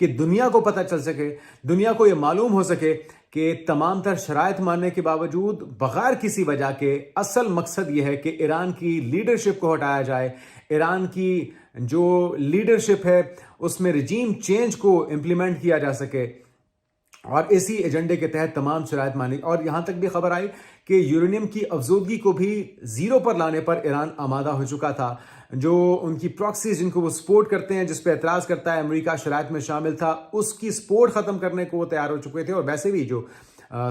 کہ دنیا کو پتہ چل سکے، دنیا کو یہ معلوم ہو سکے کہ تمام تر شرائط ماننے کے باوجود بغیر کسی وجہ کے اصل مقصد یہ ہے کہ ایران کی لیڈرشپ کو ہٹایا جائے، ایران کی جو لیڈرشپ ہے اس میں رجیم چینج کو امپلیمنٹ کیا جا سکے، اور اسی ایجنڈے کے تحت تمام شرائط مانی. اور یہاں تک بھی خبر آئی کہ یورینیم کی افزودگی کو بھی زیرو پر لانے پر ایران آمادہ ہو چکا تھا. جو ان کی پراکسیز جن کو وہ سپورٹ کرتے ہیں، جس پہ اعتراض کرتا ہے امریکہ شرائط میں شامل تھا، اس کی سپورٹ ختم کرنے کو وہ تیار ہو چکے تھے. اور ویسے بھی جو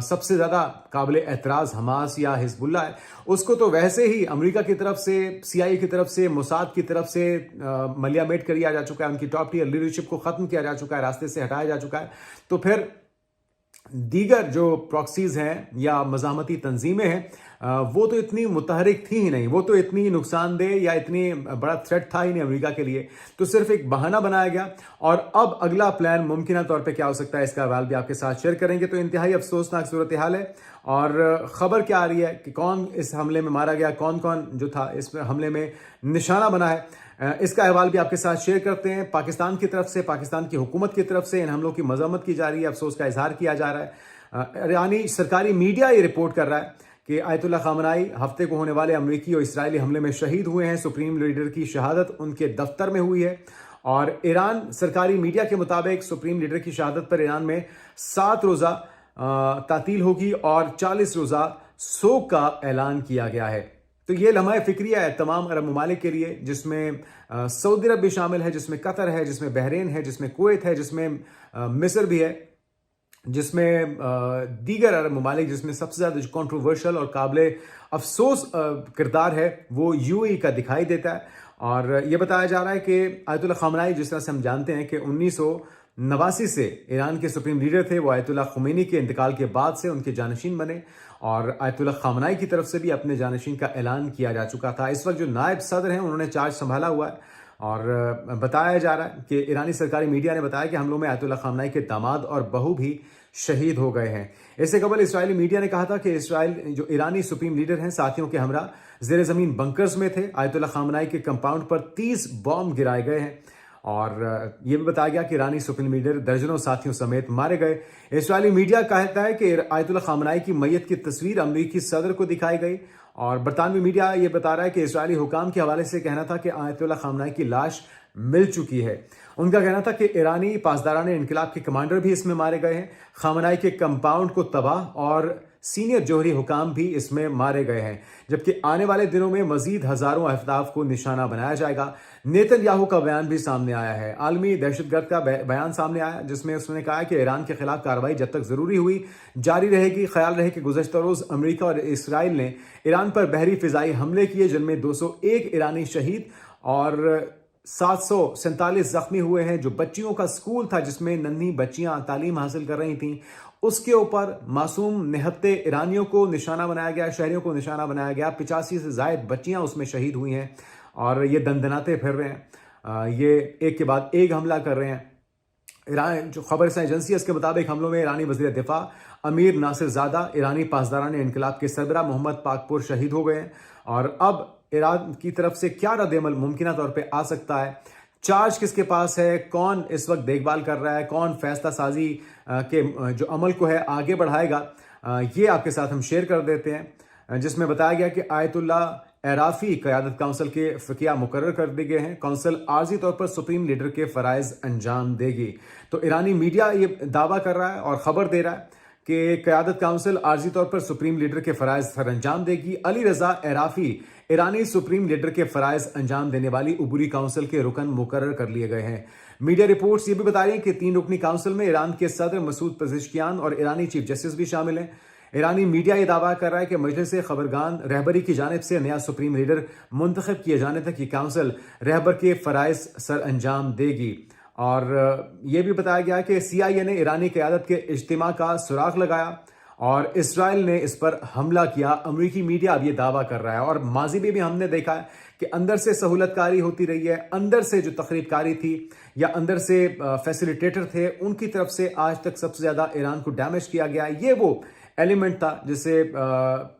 سب سے زیادہ قابل اعتراض حماس یا حزب اللہ ہے، اس کو تو ویسے ہی امریکہ کی طرف سے، CIA کی طرف سے، موساد کی طرف سے ملیامیٹ کر دیا جا چکا ہے، ان کی ٹاپ ٹیئر لیڈرشپ کو ختم کیا جا چکا ہے، راستے سے ہٹایا جا چکا ہے. تو پھر دیگر جو پراکسیز ہیں یا مزاحمتی تنظیمیں ہیں، وہ تو اتنی متحرک تھی ہی نہیں، وہ تو اتنی نقصان دہ یا اتنی بڑا تھریٹ تھا ہی نہیں امریکہ کے لیے. تو صرف ایک بہانہ بنایا گیا. اور اب اگلا پلان ممکنہ طور پہ کیا ہو سکتا ہے، اس کا حوالہ بھی آپ کے ساتھ شیئر کریں گے. تو انتہائی افسوسناک صورتحال ہے. اور خبر کیا آ رہی ہے کہ کون اس حملے میں مارا گیا، کون کون جو تھا اس حملے میں نشانہ بنا ہے، اس کا احوال بھی آپ کے ساتھ شیئر کرتے ہیں. پاکستان کی طرف سے، پاکستان کی حکومت کی طرف سے ان حملوں کی مذمت کی جا رہی ہے، افسوس کا اظہار کیا جا رہا ہے. ایرانی سرکاری میڈیا یہ رپورٹ کر رہا ہے کہ آیت اللہ خامنائی ہفتے کو ہونے والے امریکی اور اسرائیلی حملے میں شہید ہوئے ہیں. سپریم لیڈر کی شہادت ان کے دفتر میں ہوئی ہے. اور ایران سرکاری میڈیا کے مطابق سپریم لیڈر کی شہادت پر ایران میں 7 روزہ تعطیل ہوگی اور 40 روزہ سوگ کا اعلان کیا گیا ہے. تو یہ لمحہ فکریہ ہے تمام عرب ممالک کے لیے، جس میں سعودی عرب بھی شامل ہے، جس میں قطر ہے، جس میں بحرین ہے، جس میں کویت ہے، جس میں مصر بھی ہے، جس میں دیگر عرب ممالک، جس میں سب سے زیادہ جو کنٹروورشل اور قابل افسوس کردار ہے وہ UAE کا دکھائی دیتا ہے. اور یہ بتایا جا رہا ہے کہ آیت اللہ خامنائی، جس طرح سے ہم جانتے ہیں کہ 1989 سے ایران کے سپریم لیڈر تھے، وہ آیت اللہ خمینی کے انتقال کے بعد سے ان کے جانشین بنے. اور آیت اللہ خامنائی کی طرف سے بھی اپنے جانشین کا اعلان کیا جا چکا تھا. اس وقت جو نائب صدر ہیں انہوں نے چارج سنبھالا ہوا ہے. اور بتایا جا رہا ہے کہ ایرانی سرکاری میڈیا نے بتایا کہ حملوں میں آیت اللہ خامنائی کے داماد اور بہو بھی شہید ہو گئے ہیں. اس سے قبل اسرائیلی میڈیا نے کہا تھا کہ اسرائیل جو ایرانی سپریم لیڈر ہیں ساتھیوں کے ہمراہ زیر زمین بنکرز میں تھے. آیت اللہ خامنائی کے کمپاؤنڈ پر 30 بم گرائے گئے ہیں. اور یہ بھی بتایا گیا کہ ایرانی سپریم لیڈر درجنوں ساتھیوں سمیت مارے گئے. اسرائیلی میڈیا کہتا ہے کہ آیت اللہ خامنائی کی میت کی تصویر امریکی صدر کو دکھائی گئی. اور برطانوی میڈیا یہ بتا رہا ہے کہ اسرائیلی حکام کے حوالے سے کہنا تھا کہ آیت اللہ خامنائی کی لاش مل چکی ہے. ان کا کہنا تھا کہ ایرانی پاسداران انقلاب کے کمانڈر بھی اس میں مارے گئے ہیں. خامنائی کے کمپاؤنڈ کو تباہ اور سینئر جوہری حکام بھی اس میں مارے گئے ہیں. جبکہ آنے والے دنوں میں مزید ہزاروں اہداف کو نشانہ بنایا جائے گا. نیتن یاہو کا بیان بھی سامنے آیا ہے، عالمی دہشت گرد کا بیان سامنے آیا، جس میں اس نے کہا کہ ایران کے خلاف کارروائی جب تک ضروری ہوئی جاری رہے گی. خیال رہے کہ گزشتہ روز امریکہ اور اسرائیل نے ایران پر بحری فضائی حملے کیے، جن میں 201 ایرانی شہید اور 747 زخمی ہوئے ہیں. جو بچیوں کا اسکول تھا جس میں ننھی بچیاں تعلیم حاصل کر رہی تھیں، اس کے اوپر معصوم نہتے ایرانیوں کو نشانہ بنایا گیا، شہریوں کو نشانہ بنایا گیا. 85 سے زائد بچیاں اس میں شہید ہوئی ہیں. اور یہ دندناتے پھر رہے ہیں، یہ ایک کے بعد ایک حملہ کر رہے ہیں. ایران جو خبر رساں ایجنسی ہے اس کے مطابق حملوں میں ایرانی وزیر دفاع امیر ناصر زادہ، ایرانی پاسداران انقلاب کے سربراہ محمد پاکپور شہید ہو گئے ہیں. اور اب ایران کی طرف سے کیا رد عمل ممکنہ طور پہ آ سکتا ہے، چارج کس کے پاس ہے، کون اس وقت دیکھ بھال کر رہا ہے، کون فیصلہ سازی کے جو عمل کو ہے آگے بڑھائے گا، یہ آپ کے ساتھ ہم شیئر کر دیتے ہیں. جس میں بتایا گیا کہ آیت اللہ عرافی قیادت کونسل کے فقیہ مقرر کر دیے گئے ہیں. کونسل عارضی طور پر سپریم لیڈر کے فرائض انجام دے گی. تو ایرانی میڈیا یہ دعویٰ کر رہا ہے اور خبر دے رہا ہے کہ قیادت کونسل عارضی طور پر سپریم لیڈر کے فرائض سر انجام دے گی. علی رضا عرافی ایرانی سپریم لیڈر کے فرائض انجام دینے والی عبوری کونسل کے رکن مقرر کر لیے گئے ہیں. میڈیا رپورٹس یہ بھی بتا رہی ہیں کہ 3 رکنی کونسل میں ایران کے صدر مسعود پزشکیان اور ایرانی چیف جسٹس بھی شامل ہیں. ایرانی میڈیا یہ دعویٰ کر رہا ہے کہ مجلس خبرگان رہبری کی جانب سے نیا سپریم لیڈر منتخب کیے جانے تک یہ کونسل رہبر کے فرائض سر انجام دے گی. اور یہ بھی بتایا گیا کہ CIA نے ایرانی قیادت کے اجتماع کا سراغ لگایا اور اسرائیل نے اس پر حملہ کیا. امریکی میڈیا اب یہ دعویٰ کر رہا ہے. اور ماضی میں بھی ہم نے دیکھا ہے کہ اندر سے سہولت کاری ہوتی رہی ہے، اندر سے جو تخریب کاری تھی یا اندر سے فیسیلیٹیٹر تھے ان کی طرف سے آج تک سب سے زیادہ ایران کو ڈیمیج کیا گیا. یہ وہ ایلیمنٹ تھا جسے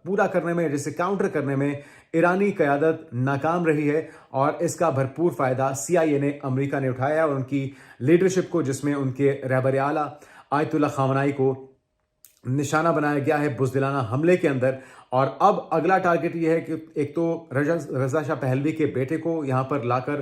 پورا کرنے میں، جسے کاؤنٹر کرنے میں ایرانی قیادت ناکام رہی ہے، اور اس کا بھرپور فائدہ CIA نے، امریکہ نے اٹھایا، اور ان کی لیڈرشپ کو، جس میں ان کے رہبر اعلیٰ آیت اللہ خامنائی کو نشانہ بنایا گیا ہے بزدلانہ حملے کے اندر۔ اور اب اگلا ٹارگٹ یہ ہے کہ ایک تو رضا شاہ پہلوی کے بیٹے کو یہاں پر لا کر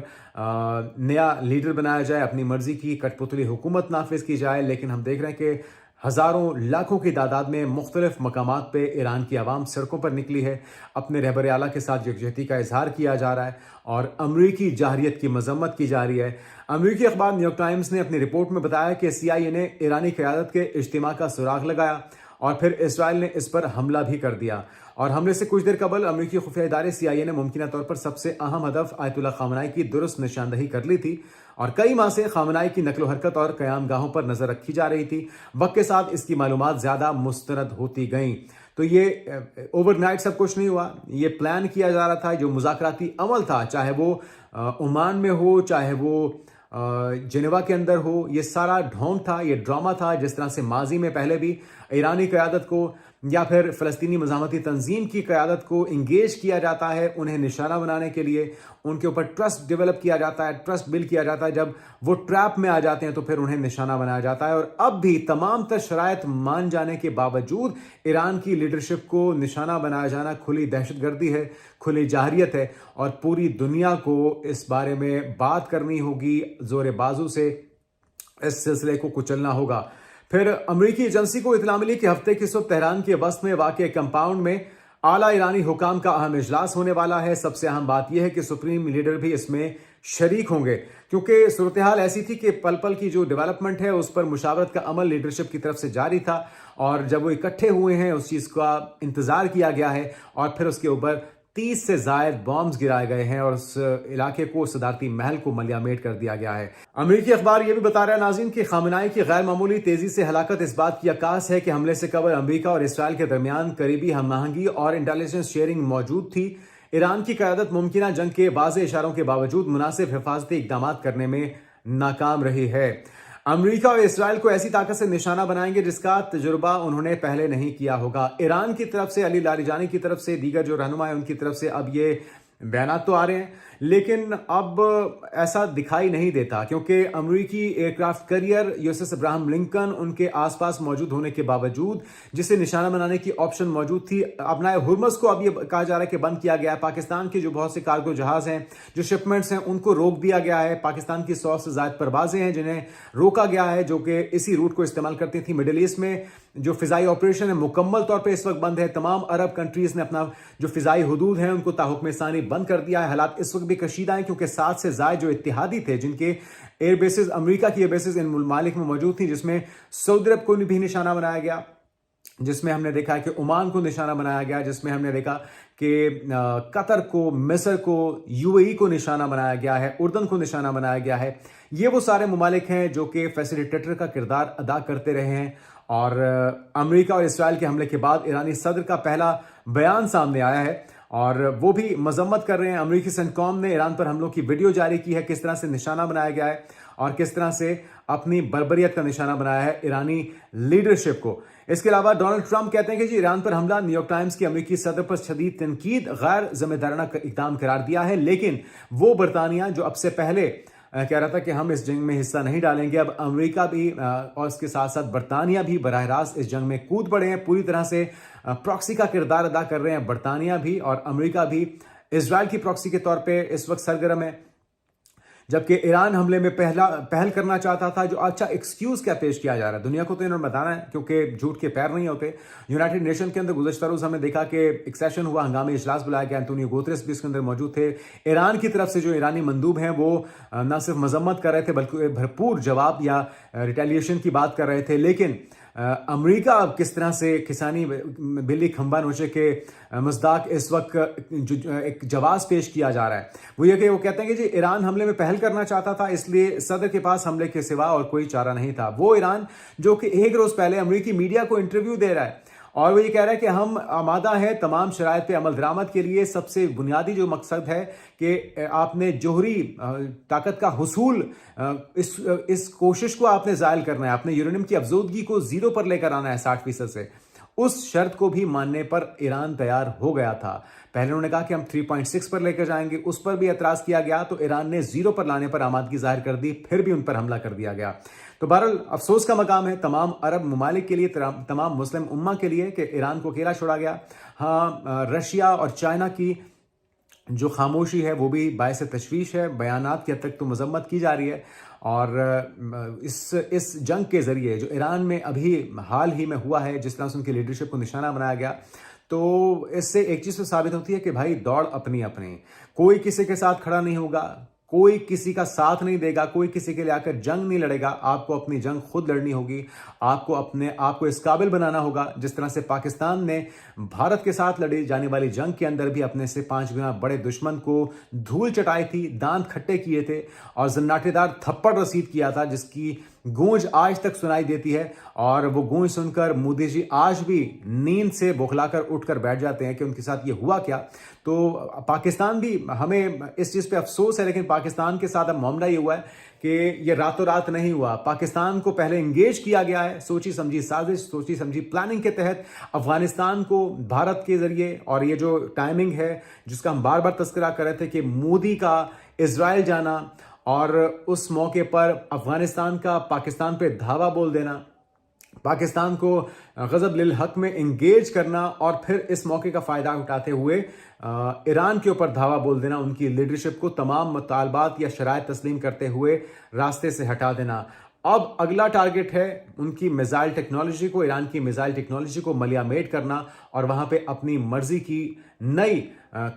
نیا لیڈر بنایا جائے، اپنی مرضی کی کٹ پتلی حکومت نافذ کی جائے، لیکن ہم دیکھ رہے ہیں کہ ہزاروں لاکھوں کی تعداد میں مختلف مقامات پہ ایران کی عوام سڑکوں پر نکلی ہے، اپنے رہبر اعلیٰ کے ساتھ یکجہتی کا اظہار کیا جا رہا ہے، اور امریکی جارحیت کی مذمت کی جا رہی ہے۔ امریکی اخبار نیو یارک ٹائمز نے اپنی رپورٹ میں بتایا کہ CIA نے ایرانی قیادت کے اجتماع کا سراغ لگایا، اور پھر اسرائیل نے اس پر حملہ بھی کر دیا، اور حملے سے کچھ دیر قبل امریکی خفیہ ادارے CIA نے ممکنہ طور پر سب سے اہم ہدف آیت اللہ خامنائی کی درست نشاندہی کر لی تھی، اور کئی ماہ سے خامنائی کی نقل و حرکت اور قیام گاہوں پر نظر رکھی جا رہی تھی۔ وقت کے ساتھ اس کی معلومات زیادہ مستند ہوتی گئیں۔ تو یہ اوور نائٹ سب کچھ نہیں ہوا، یہ پلان کیا جا رہا تھا۔ جو مذاکراتی عمل تھا، چاہے وہ عمان میں ہو، چاہے وہ جنیوا کے اندر ہو، یہ سارا ڈھونگ تھا، یہ ڈرامہ تھا۔ جس طرح سے ماضی میں پہلے بھی ایرانی قیادت کو یا پھر فلسطینی مزاحمتی تنظیم کی قیادت کو انگیج کیا جاتا ہے، انہیں نشانہ بنانے کے لیے ان کے اوپر ٹرسٹ ڈیولپ کیا جاتا ہے، ٹرسٹ بلڈ کیا جاتا ہے۔ جب وہ ٹریپ میں آ جاتے ہیں تو پھر انہیں نشانہ بنایا جاتا ہے، اور اب بھی تمام تر شرائط مان جانے کے باوجود ایران کی لیڈرشپ کو نشانہ بنایا جانا کھلی دہشت گردی ہے، کھلی جارحیت ہے، اور پوری دنیا کو اس بارے میں بات کرنی ہوگی، زور بازو سے اس سلسلے کو کچلنا ہوگا۔ پھر امریکی ایجنسی کو اطلاع ملی کہ ہفتے کی صبح تہران کے وسط میں واقع کمپاؤنڈ میں اعلیٰ ایرانی حکام کا اہم اجلاس ہونے والا ہے۔ سب سے اہم بات یہ ہے کہ سپریم لیڈر بھی اس میں شریک ہوں گے، کیونکہ صورتحال ایسی تھی کہ پل پل کی جو ڈیولپمنٹ ہے اس پر مشاورت کا عمل لیڈرشپ کی طرف سے جاری تھا، اور جب وہ اکٹھے ہوئے ہیں اس چیز کا انتظار کیا گیا ہے، اور پھر اس کے اوپر 30 سے زائد بامز گرائے گئے ہیں، اور اس علاقے کو، صدارتی محل کو ملیامیٹ کر دیا گیا ہے۔ امریکی اخبار یہ بھی بتا رہا ہے ناظرین کہ خامنائی کی غیر معمولی تیزی سے ہلاکت اس بات کی عکاس ہے کہ حملے سے قبل امریکہ اور اسرائیل کے درمیان قریبی ہم آہنگی اور انٹیلیجنس شیئرنگ موجود تھی۔ ایران کی قیادت ممکنہ جنگ کے واضح اشاروں کے باوجود مناسب حفاظتی اقدامات کرنے میں ناکام رہی ہے۔ امریکہ اور اسرائیل کو ایسی طاقت سے نشانہ بنائیں گے جس کا تجربہ انہوں نے پہلے نہیں کیا ہوگا۔ ایران کی طرف سے، علی لاریجانی کی طرف سے، دیگر جو رہنما ہیں ان کی طرف سے اب یہ بیانات تو آ رہے ہیں، لیکن اب ایسا دکھائی نہیں دیتا، کیونکہ امریکی aircraft carrier USS Abraham Lincoln ان کے آس پاس موجود ہونے کے باوجود جسے نشانہ بنانے کی آپشن موجود تھی، ابنائے ہرمز کو اب یہ کہا جا رہا ہے کہ بند کیا گیا ہے۔ پاکستان کے جو بہت سے کارگو جہاز ہیں، جو شپمنٹس ہیں، ان کو روک دیا گیا ہے۔ پاکستان کی 100 سے زائد پروازیں ہیں جنہیں روکا گیا ہے، جو کہ اسی روٹ کو استعمال کرتی تھیں۔ مڈل ایسٹ میں جو فضائی آپریشن ہے مکمل طور پہ اس وقت بند ہے۔ تمام عرب کنٹریز نے اپنا جو فضائی حدود ہیں ان کو تاحکم ثانی بند کر دیا ہے۔ حالات اس وقت بھی کشیدہ ہیں، کیونکہ 7 سے زائد جو اتحادی تھے جن کے ایئر بیسز، امریکہ کی ایئر بیسز ان ممالک میں موجود تھیں، جس میں سعودی عرب کو بھی نشانہ بنایا گیا، جس میں ہم نے دیکھا کہ عمان کو نشانہ بنایا گیا، جس میں ہم نے دیکھا کہ قطر کو، مصر کو، UAE کو نشانہ بنایا گیا ہے، اردن کو نشانہ بنایا گیا ہے۔ یہ وہ سارے ممالک ہیں جو کہ فیسیلیٹیٹر کا کردار ادا کرتے رہے ہیں، اور امریکہ اور اسرائیل کے حملے کے بعد ایرانی صدر کا پہلا بیان سامنے آیا ہے، اور وہ بھی مذمت کر رہے ہیں۔ امریکی سینٹکام نے ایران پر حملوں کی ویڈیو جاری کی ہے، کس طرح سے نشانہ بنایا گیا ہے اور کس طرح سے اپنی بربریت کا نشانہ بنایا ہے ایرانی لیڈرشپ کو۔ اس کے علاوہ ڈونلڈ ٹرمپ کہتے ہیں کہ ایران پر حملہ نیو یارک ٹائمز کی امریکی صدر پر شدید تنقید غیر ذمہ دارانہ اقدام قرار دیا ہے، لیکن وہ برطانیہ جو اب سے پہلے کہہ رہا تھا کہ ہم اس جنگ میں حصہ نہیں ڈالیں گے، اب امریکہ بھی اور اس کے ساتھ ساتھ برطانیہ بھی براہ راست اس جنگ میں کود پڑے ہیں، پوری طرح سے پراکسی کا کردار ادا کر رہے ہیں۔ برطانیہ بھی اور امریکہ بھی اسرائیل کی پراکسی کے طور پہ اس وقت سرگرم ہے، جبکہ ایران حملے میں پہل کرنا چاہتا تھا۔ جو اچھا ایکسکیوز کیا پیش کیا جا رہا ہے دنیا کو، تو انہوں نے بتانا ہے، کیونکہ جھوٹ کے پیر نہیں ہوتے۔ یونائٹڈ نیشن کے اندر گزشتہ روز ہم نے دیکھا کہ ایک سیشن ہوا، ہنگامی اجلاس بلایا گیا، انتونیو گوتریس بھی اس کے اندر موجود تھے۔ ایران کی طرف سے جو ایرانی مندوب ہیں وہ نہ صرف مذمت کر رہے تھے بلکہ بھرپور جواب یا ریٹیلیشن کی بات کر رہے تھے، لیکن امریکہ اب کس طرح سے کسانی بلی کھمبا نوچے کے مصداق اس وقت جو ایک جواز پیش کیا جا رہا ہے وہ یہ کہ وہ کہتے ہیں کہ جی ایران حملے میں پہل کرنا چاہتا تھا، اس لیے صدر کے پاس حملے کے سوا اور کوئی چارہ نہیں تھا۔ وہ ایران جو کہ ایک روز پہلے امریکی میڈیا کو انٹرویو دے رہا ہے اور وہ یہ کہہ رہا ہے کہ ہم آمادہ ہیں تمام شرائط پہ عمل درآمد کے لیے۔ سب سے بنیادی جو مقصد ہے کہ آپ نے جوہری طاقت کا حصول، اس کوشش کو آپ نے زائل کرنا ہے، آپ نے یورینیم کی افزودگی کو 0 پر لے کر آنا ہے 60% سے، اس شرط کو بھی ماننے پر ایران تیار ہو گیا تھا. پہلے انہوں نے کہا کہ ہم 3.6 پر لے کر جائیں گے, اس پر بھی اعتراض کیا گیا تو ایران نے 0 پر لانے پر آمادگی ظاہر کر دی, پھر بھی ان پر حملہ کر دیا گیا. تو بہرحال افسوس کا مقام ہے تمام عرب ممالک کے لیے, تمام مسلم امہ کے لیے کہ ایران کو اکیلا چھوڑا گیا. ہاں, رشیا اور چائنا کی جو خاموشی ہے وہ بھی باعث تشویش ہے. بیانات کی حد تک تو مذمت کی جا رہی ہے, اور اس جنگ کے ذریعے جو ایران میں ابھی حال ہی میں ہوا ہے, جس طرح سے ان کی لیڈرشپ کو نشانہ بنایا گیا, تو اس سے ایک چیز تو ثابت ہوتی ہے کہ بھائی دوڑ اپنی اپنی, کوئی کسی کے ساتھ کھڑا نہیں ہوگا, کوئی کسی کا ساتھ نہیں دے گا, کوئی کسی کے لیے آ کر جنگ نہیں لڑے گا. آپ کو اپنی جنگ خود لڑنی ہوگی, آپ کو اپنے آپ کو اس قابل بنانا ہوگا. جس طرح سے پاکستان نے بھارت کے ساتھ لڑی جانے والی جنگ کے اندر بھی اپنے سے 5 گنا بڑے دشمن کو دھول چٹائی تھی, دانت کھٹے کیے تھے اور زناٹے دار تھپڑ رسید کیا تھا, جس کی گونج آج تک سنائی دیتی ہے. اور وہ گونج سن کر مودی جی آج بھی نیند سے بوکھلا کر اٹھ کر بیٹھ جاتے ہیں کہ ان کے ساتھ یہ ہوا کیا. تو پاکستان بھی, ہمیں اس چیز پہ افسوس ہے, لیکن پاکستان کے ساتھ اب معاملہ یہ ہوا ہے کہ یہ راتوں رات نہیں ہوا. پاکستان کو پہلے انگیج کیا گیا ہے, سوچی سمجھی سازش, سوچی سمجھی پلاننگ کے تحت افغانستان کو بھارت کے ذریعے. اور یہ جو ٹائمنگ ہے جس کا ہم بار بار تذکرہ کر رہے تھے کہ مودی کا اسرائیل جانا اور اس موقع پر افغانستان کا پاکستان پہ دھاوا بول دینا, پاکستان کو غضب للحق میں انگیج کرنا, اور پھر اس موقع کا فائدہ اٹھاتے ہوئے ایران کے اوپر دھاوا بول دینا, ان کی لیڈرشپ کو تمام مطالبات یا شرائط تسلیم کرتے ہوئے راستے سے ہٹا دینا. اب اگلا ٹارگٹ ہے ان کی میزائل ٹیکنالوجی کو, ایران کی میزائل ٹیکنالوجی کو ملیا میٹ کرنا اور وہاں پہ اپنی مرضی کی نئی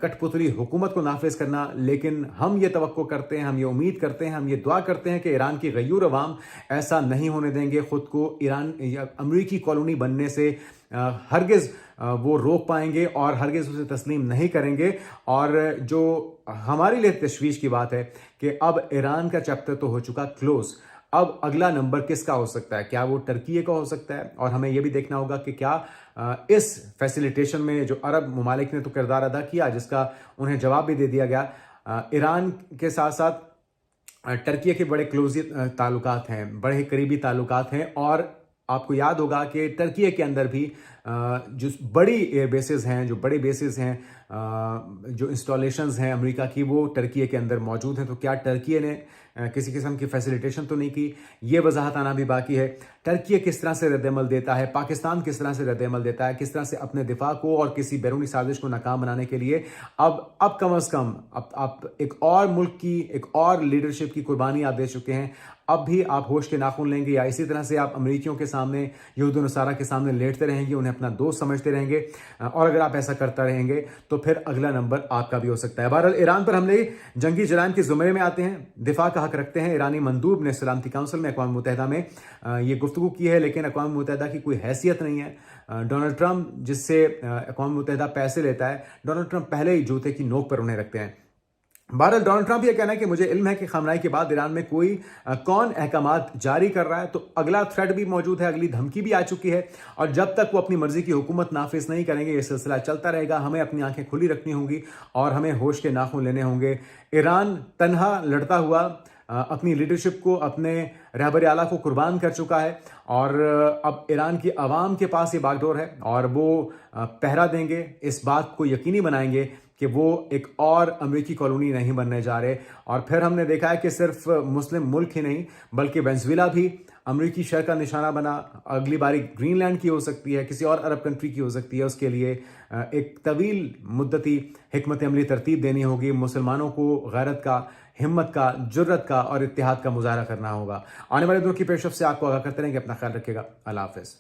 کٹ پتلی حکومت کو نافذ کرنا. لیکن ہم یہ توقع کرتے ہیں, ہم یہ امید کرتے ہیں, ہم یہ دعا کرتے ہیں کہ ایران کی غیور عوام ایسا نہیں ہونے دیں گے. خود کو ایران یا امریکی کالونی بننے سے ہرگز وہ روک پائیں گے اور ہرگز اسے تسلیم نہیں کریں گے. اور جو ہمارے لیے تشویش کی بات ہے کہ اب ایران کا چیپٹر تو ہو چکا کلوز, اب اگلا نمبر کس کا ہو سکتا ہے؟ کیا وہ ترکی کا ہو سکتا ہے؟ اور ہمیں یہ بھی دیکھنا ہوگا کہ کیا اس فیسیلیٹیشن میں جو عرب ممالک نے تو کردار ادا کیا, جس کا انہیں جواب بھی دے دیا گیا. ایران کے ساتھ ساتھ ترکی کے بڑے کلوز تعلقات ہیں, بڑے قریبی تعلقات ہیں. اور آپ کو یاد ہوگا کہ ترکی کے اندر بھی جو بڑی ایئر بیسز ہیں, جو بڑے بیسز ہیں, جو انسٹالیشنز ہیں امریکہ کی, وہ ترکی کے اندر موجود ہیں. تو کیا ترکی نے کسی قسم کی فیسیلیٹیشن تو نہیں کی؟ یہ وضاحت آنا بھی باقی ہے. ترکی کس طرح سے رد عمل دیتا ہے, پاکستان کس طرح سے رد عمل دیتا ہے, کس طرح سے اپنے دفاع کو اور کسی بیرونی سازش کو ناکام بنانے کے لیے اب کم از کم اب ایک اور ملک کی, ایک اور لیڈرشپ کی قربانی آپ دے چکے ہیں. اب بھی آپ ہوش کے ناخن لیں گے یا اسی طرح سے آپ امریکیوں کے سامنے, یہود و نصارہ کے سامنے لیٹتے رہیں گے, انہیں اپنا دوست سمجھتے رہیں گے؟ اور اگر آپ ایسا کرتا رہیں گے تو پھر اگلا نمبر آپ کا بھی ہو سکتا ہے. بہرحال ایران پر حملے جنگی جرائم کے زمرے میں آتے ہیں, دفاع کا حق رکھتے ہیں. ایرانی مندوب نے سلامتی کونسل میں اقوام متحدہ میں یہ گفتگو کی ہے, لیکن اقوام متحدہ کی کوئی حیثیت نہیں ہے. ڈونلڈ ٹرمپ جس سے اقوام متحدہ پیسے لیتا ہے, ڈونلڈ ٹرمپ پہلے ہی جوتے کی نوک پر انہیں رکھتے ہیں. بہرحال ڈونلڈ ٹرمپ یہ کہنا ہے کہ مجھے علم ہے کہ خامنائی کے بعد ایران میں کوئی کون احکامات جاری کر رہا ہے, تو اگلا تھریٹ بھی موجود ہے, اگلی دھمکی بھی آ چکی ہے. اور جب تک وہ اپنی مرضی کی حکومت نافذ نہیں کریں گے یہ سلسلہ چلتا رہے گا. ہمیں اپنی آنکھیں کھلی رکھنی ہوں گی اور ہمیں ہوش کے ناخن لینے ہوں گے. ایران تنہا لڑتا ہوا اپنی لیڈرشپ کو, اپنے رہبر اعلیٰ کو قربان کر چکا ہے, اور اب ایران کی عوام کے پاس یہ باغ ڈور ہے اور وہ پہرا دیں گے, اس بات کو یقینی بنائیں گے کہ وہ ایک اور امریکی کالونی نہیں بننے جا رہے. اور پھر ہم نے دیکھا ہے کہ صرف مسلم ملک ہی نہیں بلکہ وینزویلا بھی امریکی شر کا نشانہ بنا. اگلی باری گرین لینڈ کی ہو سکتی ہے, کسی اور عرب کنٹری کی ہو سکتی ہے. اس کے لیے ایک طویل مدتی حکمت عملی ترتیب دینی ہوگی. مسلمانوں کو غیرت کا, ہمت کا, جرت کا اور اتحاد کا مظاہرہ کرنا ہوگا. آنے والے دنوں کی پیشرفت سے آپ کو آگاہ کرتے رہیں گے. اپنا خیال رکھیے گا. اللہ حافظ.